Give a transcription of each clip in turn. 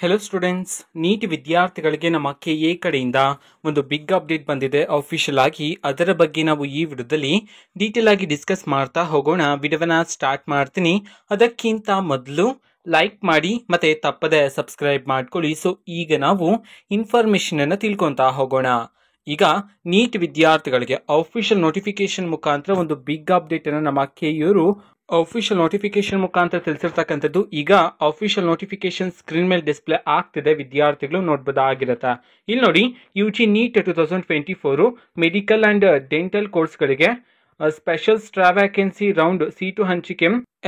Hello students, neat ವಿದ್ಯಾರ್ಥಿಗಳಿಗೆ ನಮ್ಮ K A ಕಡೆಯಿಂದ ಒಂದು ಬಿಗ್ ಅಪ್ಡೇಟ್ ಬಂದಿದೆ ಅಫಿಷಿಯಲ್ ಆಗಿ. ಅದರ ಬಗ್ಗೆ ನಾವು ಈ ವಿಡಿಯೋದಲ್ಲಿ ಡೀಟೇಲ್ ಆಗಿ ಡಿಸ್ಕಸ್ ಮಾಡ್ತಾ ಹೋಗೋಣ. ವಿಡಿಯೋವನ್ನ ಸ್ಟಾರ್ಟ್ ಮಾಡ್ತೀನಿ. ಅದಕ್ಕಿಂತ ಮೊದಲು ಲೈಕ್ ಮಾಡಿ ಮತ್ತೆ ತಪ್ಪದೆ ಸಬ್ಸ್ಕ್ರೈಬ್ ಮಾಡ್ಕೊಳ್ಳಿ. ಸೊ ಈಗ ನಾವು ಇನ್ಫಾರ್ಮೇಶನ್ ಅನ್ನು ತಿಳ್ಕೊಂತಾ ಹೋಗೋಣ. ಈಗ ನೀಟ್ ವಿದ್ಯಾರ್ಥಿಗಳಿಗೆ ಅಫಿಷಿಯಲ್ ನೋಟಿಫಿಕೇಶನ್ ಮುಖಾಂತರ ಒಂದು ಬಿಗ್ ಅಪ್ಡೇಟ್ ಅನ್ನು ನಮ್ಮ ಕೆಇಯವರು ಅಫಿಷಿಯಲ್ ನೋಟಿಫಿಕೇಶನ್ ಮುಖಾಂತರ ತಿಳಿಸಿರ್ತಕ್ಕಂಥದ್ದು. ಈಗ ಅಫಿಷಿಯಲ್ ನೋಟಿಫಿಕೇಶನ್ ಸ್ಕ್ರೀನ್ ಮೇಲೆ ಡಿಸ್ಪ್ಲೇ ಆಗ್ತಿದೆ, ವಿದ್ಯಾರ್ಥಿಗಳು ನೋಡಬಹುದಾಗಿರುತ್ತೆ. ಇಲ್ಲಿ ನೋಡಿ, UG NEET 2024 medical and dental ಕೋರ್ಸ್ಗಳಿಗೆ special stray vacancy round seat ಹಂಚಿಕೆ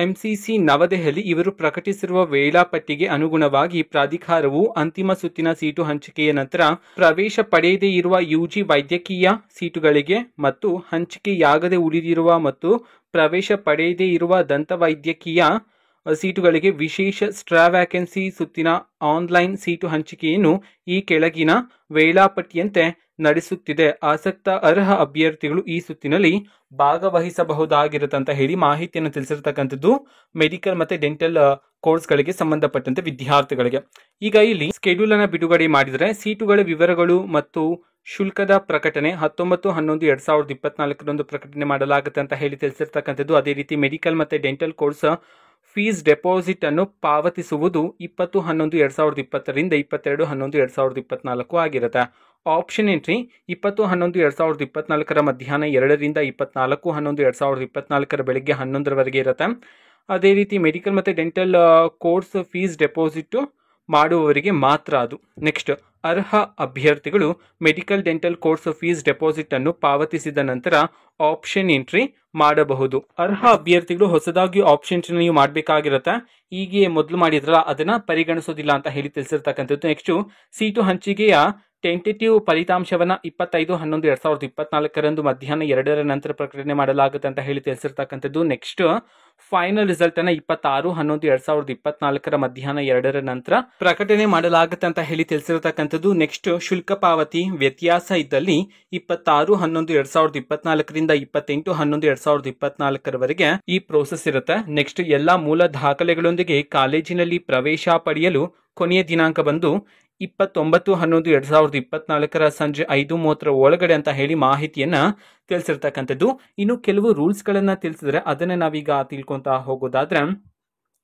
MCC ನವದೆಹಲಿ ಇವರು ಪ್ರಕಟಿಸಿರುವ ವೇಳಾಪಟ್ಟಿಗೆ ಅನುಗುಣವಾಗಿ ಪ್ರಾಧಿಕಾರವು ಅಂತಿಮ ಸುತ್ತಿನ ಸೀಟು ಹಂಚಿಕೆಯ ನಂತರ ಪ್ರವೇಶ ಪಡೆಯದೇ ಇರುವ UG ವೈದ್ಯಕೀಯ ಸೀಟುಗಳಿಗೆ ಮತ್ತು ಹಂಚಿಕೆಯಾಗದೆ ಉಳಿದಿರುವ ಮತ್ತು ಪ್ರವೇಶ ಪಡೆಯದೇ ಇರುವ ದಂತವೈದ್ಯಕೀಯ ಸೀಟುಗಳಿಗೆ ವಿಶೇಷ ಸ್ಟ್ರಾ ವ್ಯಾಕೆನ್ಸಿ ಸುತ್ತಿನ ಆನ್ಲೈನ್ ಸೀಟು ಹಂಚಿಕೆಯನ್ನು ಈ ಕೆಳಗಿನ ವೇಳಾಪಟ್ಟಿಯಂತೆ ನಡೆಸುತ್ತಿದೆ. ಆಸಕ್ತ ಅರ್ಹ ಅಭ್ಯರ್ಥಿಗಳು ಈ ಸುತ್ತಿನಲ್ಲಿ ಭಾಗವಹಿಸಬಹುದಾಗಿರುತ್ತೆ ಅಂತ ಹೇಳಿ ಮಾಹಿತಿಯನ್ನು ತಿಳಿಸಿರ್ತಕ್ಕಂಥದ್ದು ಮೆಡಿಕಲ್ ಮತ್ತೆ ಡೆಂಟಲ್ ಕೋರ್ಸ್ಗಳಿಗೆ ಸಂಬಂಧಪಟ್ಟಂತೆ ವಿದ್ಯಾರ್ಥಿಗಳಿಗೆ. ಈಗ ಇಲ್ಲಿ ಸ್ಕೆಡ್ಯೂಲ್ ಅನ್ನು ಬಿಡುಗಡೆ ಮಾಡಿದರೆ ಸೀಟುಗಳ ವಿವರಗಳು ಮತ್ತು ಶುಲ್ಕದ ಪ್ರಕಟಣೆ 19/11/2024 ಪ್ರಕಟಣೆ ಮಾಡಲಾಗುತ್ತೆ ಅಂತ ಹೇಳಿ ತಿಳಿಸಿರ್ತಕ್ಕಂಥದ್ದು. ಅದೇ ರೀತಿ ಮೆಡಿಕಲ್ ಮತ್ತೆ ಡೆಂಟಲ್ ಕೋರ್ಸ್ ಫೀಸ್ ಡೆಪಾಸಿಟ್ ಅನ್ನು ಪಾವತಿಸುವುದು 20/11/2020 ರಿಂದ 22/11/2024 ಆಗಿರುತ್ತೆ. ಆಪ್ಷನ್ ಎಂಟ್ರಿ 20/11/2024 ಮಧ್ಯಾಹ್ನ 2 ರಿಂದ 24/11/2024 ಬೆಳಗ್ಗೆ 11 ಇರುತ್ತೆ. ಅದೇ ರೀತಿ ಮೆಡಿಕಲ್ ಮತ್ತು ಡೆಂಟಲ್ ಕೋರ್ಸ್ ಫೀಸ್ ಡೆಪಾಸಿಟ್ ಮಾಡುವವರಿಗೆ ಮಾತ್ರ ಅದು. ನೆಕ್ಸ್ಟ್, ಅರ್ಹ ಅಭ್ಯರ್ಥಿಗಳು medical dental course fees deposit ಅನ್ನು ಪಾವತಿಸಿದ ನಂತರ ಆಪ್ಷನ್ ಎಂಟ್ರಿ ಮಾಡಬಹುದು. ಅರ್ಹ ಅಭ್ಯರ್ಥಿಗಳು ಹೊಸದಾಗಿ ಆಪ್ಷನ್ ಎಂಟ್ರಿ ನೀವು ಮಾಡಬೇಕಾಗಿರುತ್ತೆ. ಹೀಗೆ ಮೊದಲು ಮಾಡಿದ್ರಲ್ಲ, ಅದನ್ನ ಪರಿಗಣಿಸೋದಿಲ್ಲ ಅಂತ ಹೇಳಿ ತಿಳಿಸಿರ್ತಕ್ಕಂಥದ್ದು. ನೆಕ್ಸ್ಟ್, ಸೀಟು ಹಂಚಿಕೆಯ ಟೆಂಟೇಟಿವ್ ಫಲಿತಾಂಶವನ್ನ 25/11/2024 ಮಧ್ಯಾಹ್ನ 2 ನಂತರ ಪ್ರಕಟಣೆ ಮಾಡಲಾಗುತ್ತೆ ಅಂತ ಹೇಳಿ ತಿಳಿಸಿರ್ತಕ್ಕಂಥದ್ದು. ನೆಕ್ಸ್ಟ್, ಫೈನಲ್ ರಿಸಲ್ಟ್ ಅನ್ನ 26/11/2024 ಮಧ್ಯಾಹ್ನ 2 ನಂತರ ಪ್ರಕಟಣೆ ಮಾಡಲಾಗುತ್ತೆ ಅಂತ ಹೇಳಿ ತಿಳಿಸಿರ್ತಕ್ಕಂಥದ್ದು. ನೆಕ್ಸ್ಟ್, ಶುಲ್ಕ ಪಾವತಿ ವ್ಯತ್ಯಾಸ ಇದ್ದಲ್ಲಿ 26/11/2024 ರಿಂದ 28/11/2024 ಈ ಪ್ರೋಸೆಸ್ ಇರುತ್ತೆ. ನೆಕ್ಸ್ಟ್, ಎಲ್ಲಾ ಮೂಲ ದಾಖಲೆಗಳೊಂದಿಗೆ ಕಾಲೇಜಿನಲ್ಲಿ ಪ್ರವೇಶ ಪಡೆಯಲು ಕೊನೆಯ ದಿನಾಂಕ ಬಂದು 29/11/2024 ಸಂಜೆ 5:30 ಒಳಗಡೆ ಅಂತ ಹೇಳಿ ಮಾಹಿತಿಯನ್ನ ತಿಳಿಸಿರ್ತಕ್ಕಂಥದ್ದು. ಇನ್ನು ಕೆಲವು ರೂಲ್ಸ್ ಗಳನ್ನ ತಿಳಿಸಿದ್ರೆ ಅದನ್ನ ನಾವೀಗ ತಿಳ್ಕೊಂತ ಹೋಗೋದಾದ್ರೆ,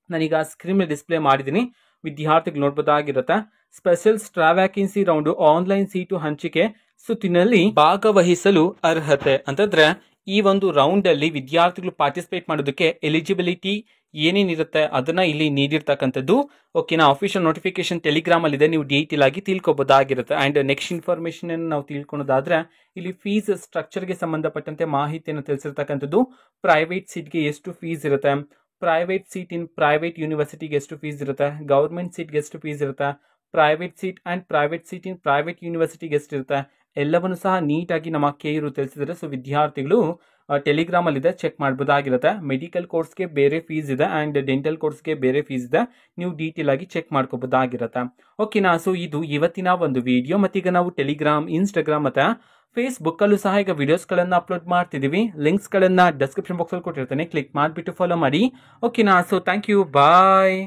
ನಾನೀಗ ಸ್ಕ್ರೀನ್ ಮೇಲೆ ಡಿಸ್ಪ್ಲೇ ಮಾಡಿದ್ದೀನಿ, ವಿದ್ಯಾರ್ಥಿಗಳು ನೋಡಬಹುದಾಗಿರುತ್ತೆ. Special stray vacancy round online seat ಹಂಚಿಕೆ ಸುತ್ತಿನಲ್ಲಿ ಭಾಗವಹಿಸಲು ಅರ್ಹತೆ ಅಂತಂದ್ರೆ ಈ ಒಂದು ರೌಂಡ್ ಅಲ್ಲಿ ವಿದ್ಯಾರ್ಥಿಗಳು ಪಾರ್ಟಿಸಿಪೇಟ್ ಮಾಡೋದಕ್ಕೆ ಎಲಿಜಿಬಿಲಿಟಿ ಏನೇನಿರುತ್ತೆ ಅದನ್ನ ಇಲ್ಲಿ ನೀಡಿರ್ತಕ್ಕಂಥದ್ದು. ಓಕೆನಾ, ಅಫಿಷಿಯಲ್ ನೋಟಿಫಿಕೇಶನ್ ಟೆಲಿಗ್ರಾಮ್ ಅಲ್ಲಿ ಇದೆ, ನೀವು ಡೀಟೇಲ್ ಆಗಿ ತಿಳ್ಕೊಬಹುದಾಗಿರುತ್ತೆ. ಅಂಡ್ ನೆಕ್ಸ್ಟ್ ಇನ್ಫಾರ್ಮೇಶನ್ ನಾವು ತಿಳ್ಕೊಳ್ಳೋದಾದ್ರೆ, ಇಲ್ಲಿ ಫೀಸ್ ಸ್ಟ್ರಕ್ಚರ್ ಗೆ ಸಂಬಂಧಪಟ್ಟಂತೆ ಮಾಹಿತಿಯನ್ನು ತಿಳಿಸಿರ್ತಕ್ಕಂಥದ್ದು. ಪ್ರೈವೇಟ್ ಸೀಟ್ಗೆ ಎಷ್ಟು ಫೀಸ್ ಇರುತ್ತೆ, ಪ್ರೈವೇಟ್ ಸೀಟ್ ಇನ್ ಪ್ರೈವೇಟ್ ಯೂನಿವರ್ಸಿಟಿಗೆ ಎಷ್ಟು ಫೀಸ್ ಇರುತ್ತೆ, ಗವರ್ಮೆಂಟ್ ಸೀಟ್ಗೆ ಎಷ್ಟು ಫೀಸ್ ಇರುತ್ತೆ, private seat and private seat in private ಯೂನಿವರ್ಸಿಟಿಗೆ ಎಷ್ಟಿರುತ್ತೆ, ಎಲ್ಲವನ್ನು ಸಹ ನೀಟಾಗಿ ನಮ್ಮ ಕೆಇರು ತಿಳಿಸಿದರೆ. ಸೊ ವಿದ್ಯಾರ್ಥಿಗಳು ಟೆಲಿಗ್ರಾಮ್ ಅಲ್ಲಿ ಇದೆ, ಚೆಕ್ ಮಾಡಬಹುದಾಗಿರುತ್ತೆ. ಮೆಡಿಕಲ್ ಕೋರ್ಸ್ಗೆ ಬೇರೆ ಫೀಸ್ ಇದೆ ಅಂಡ್ ಡೆಂಟಲ್ ಕೋರ್ಸ್ಗೆ ಬೇರೆ ಫೀಸ್ ಇದೆ, ನೀವು ಡೀಟೇಲ್ ಆಗಿ ಚೆಕ್ ಮಾಡ್ಕೋಬಹುದಾಗಿರುತ್ತೆ. ಓಕೆನಾ, ಸೊ ಇದು ಇವತ್ತಿನ ಒಂದು ವಿಡಿಯೋ. ಮತ್ತೀಗ ನಾವು ಟೆಲಿಗ್ರಾಮ್, ಇನ್ಸ್ಟಾಗ್ರಾಮ್ ಮತ್ತೆ ಫೇಸ್ಬುಕ್ ಅಲ್ಲೂ ಸಹ ಈಗ ವಿಡಿಯೋಸ್ ಗಳನ್ನ ಅಪ್ಲೋಡ್ ಮಾಡ್ತಿದೀವಿ. ಲಿಂಕ್ಸ್ ಗಳನ್ನ ಡಿಸ್ಕ್ರಿಪ್ಷನ್ ಬಾಕ್ಸ್ ಅಲ್ಲಿ ಕೊಟ್ಟಿರ್ತೇನೆ, ಕ್ಲಿಕ್ ಮಾಡಿಬಿಟ್ಟು ಫಾಲೋ ಮಾಡಿ. ಓಕೆನಾ, ಸೊ ಥ್ಯಾಂಕ್ ಯು, ಬಾಯ್.